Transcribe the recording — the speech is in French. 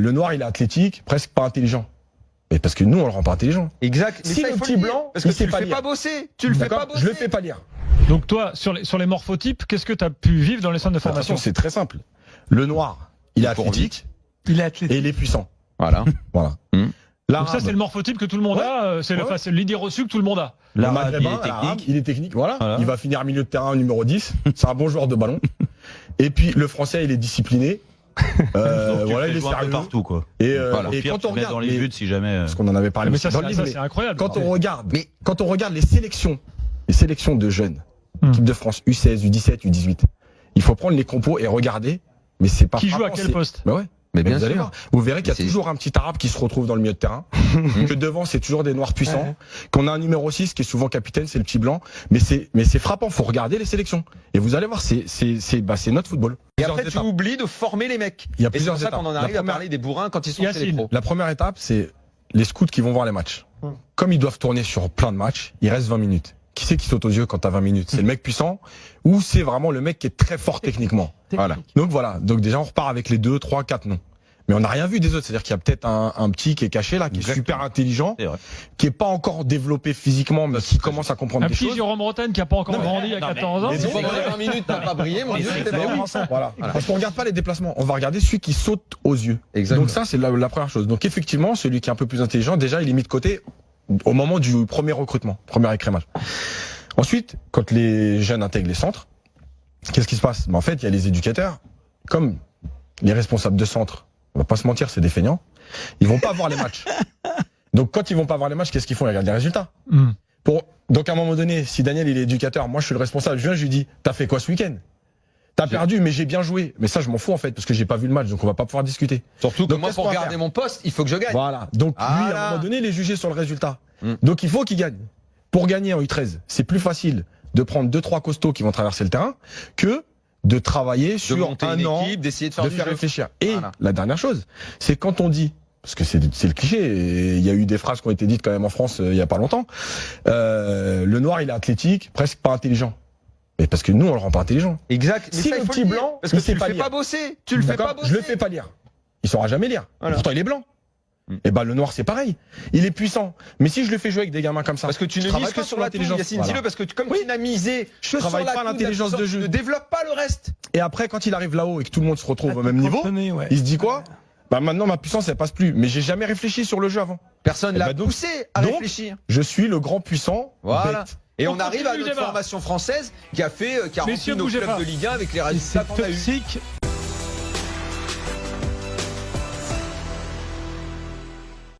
Le noir, il est athlétique, presque pas intelligent. Mais parce que nous, on le rend pas intelligent. Exact. Mais Si ça, le il faut petit le dire, blanc, parce que il tu sait le pas fais lire. pas bosser. Tu le fais pas bosser. Je le fais pas lire. Donc toi, sur les morphotypes, qu'est-ce que tu as pu vivre dans les centres de formation? C'est très simple. Le noir, il est athlétique Il est athlétique. et il est puissant. Voilà. Voilà. Donc ça, c'est le morphotype que tout le monde a. C'est l'idée reçue que tout le monde a. Le L'arabe, maghrébin, il est l'arabe, technique. il est technique. Voilà. Voilà. Il va finir milieu de terrain numéro 10. C'est un bon joueur de ballon. Et puis le français, il est discipliné. Donc, tu Voilà, fais il est jouer un peu sérieux. partout, quoi. Et, Voilà. et Pire, quand tu on mets regarde dans les buts si jamais. parce qu'on en avait parlé Mais aussi ça, dans le livre, c'est incroyable. quand on regarde, Mais- quand on regarde les sélections de jeunes, équipe de France U16, U17, U18, il faut prendre les compos et regarder. Mais c'est pas Qui joue à frappant, quel c'est- poste? Bah ouais. Mais bien vous allez sûr. voir. Vous verrez qu'il y a C'est- toujours un petit arabe qui se retrouve dans le milieu de terrain, que devant c'est toujours des noirs puissants, qu'on a un numéro 6 qui est souvent capitaine, c'est le petit blanc, mais c'est frappant, faut regarder les sélections. Et vous allez voir, c'est notre football. Et Plusieurs après, tu étapes. oublies de former les mecs. Il y a Et c'est plusieurs pour ça étapes. qu'on en La arrive à première- parler des bourrins quand ils sont chez les Yacine. pros. La première étape, c'est les scouts qui vont voir les matchs. Comme ils doivent tourner sur plein de matchs, il reste 20 minutes. Qui c'est qui saute aux yeux quand t'as 20 minutes? C'est le mec puissant ou c'est vraiment le mec qui est très fort techniquement? Voilà. Donc voilà. Donc déjà, on repart avec les 2, 3, 4 noms. Mais on n'a rien vu des autres. C'est-à-dire qu'il y a peut-être un petit qui est caché là, qui est Exactement. super intelligent, C'est vrai. qui est pas encore développé physiquement, mais qui commence à comprendre Un des petit choses. Jérôme Bretagne qui a pas encore grandi à 14 ans. mais Si pendant les 20 minutes, t'as pas brillé, mon Dieu, t'es Mais mort. oui, voilà. Parce qu'on regarde pas les déplacements, on va regarder celui qui saute aux yeux. Exactement. Donc ça, c'est la première chose. Donc effectivement, celui qui est un peu plus intelligent, déjà, il est mis de côté au moment du premier recrutement, premier écrémage. Ensuite, quand les jeunes intègrent les centres, qu'est-ce qui se passe? En fait, il y a les éducateurs, comme les responsables de centre, on va pas se mentir, c'est des feignants, ils vont pas voir les matchs. Donc quand ils vont pas voir les matchs, qu'est-ce qu'ils font? Ils regardent les résultats. Donc à un moment donné, si Daniel il est éducateur, moi je suis le responsable, je viens, je lui dis, t'as fait quoi ce week-end? T'as perdu, mais j'ai bien joué. Mais ça, je m'en fous en fait, parce que j'ai pas vu le match, donc on va pas pouvoir discuter. Surtout que Donc, moi, qu'est-ce pour qu'on va garder faire mon poste, il faut que je gagne. Voilà. Donc lui, à Voilà. un moment donné, il est jugé sur le résultat. Mm. Donc il faut qu'il gagne. Pour gagner en U13, c'est plus facile de prendre 2-3 costauds qui vont traverser le terrain que de travailler De sur monter un une an, équipe, d'essayer de faire de du faire jeu. réfléchir. Et Voilà. la dernière chose, c'est quand on dit, parce que c'est le cliché, et il y a eu des phrases qui ont été dites quand même en France il y a pas longtemps, le noir il est athlétique, presque pas intelligent. Mais parce que nous on le rend pas intelligent. Exact. Mais Si ça, le il faut petit le dire, blanc, parce que il tu sait le pas fais lire. pas bosser. Tu le fais D'accord pas bosser. Je le fais pas lire. Il saura jamais lire. Voilà. Pourtant il est blanc. Et ben le noir c'est pareil. Il est puissant. Mais si je le fais jouer avec des gamins comme ça, Parce que tu je ne travaille mises que pas sur la tour, l'intelligence. Yacine, Voilà. dis-le, parce que comme Oui. tu n'as misé Je que sur travaille la pas tour, l'intelligence de jeu. ne développe pas le reste. Et après quand il arrive là-haut et que tout le monde se retrouve au même niveau, il se dit quoi? Bah maintenant ma puissance elle passe plus. Mais j'ai jamais réfléchi sur le jeu avant. Personne Eh l'a ben donc- poussé à donc, réfléchir. Je suis le grand puissant. Voilà. bête. Et Donc, on arrive à continue le notre débat. formation française qui a fait 40 Messieurs, nos bougez clubs pas. de Ligue 1 avec les résultats qu'on a eu. Toxique.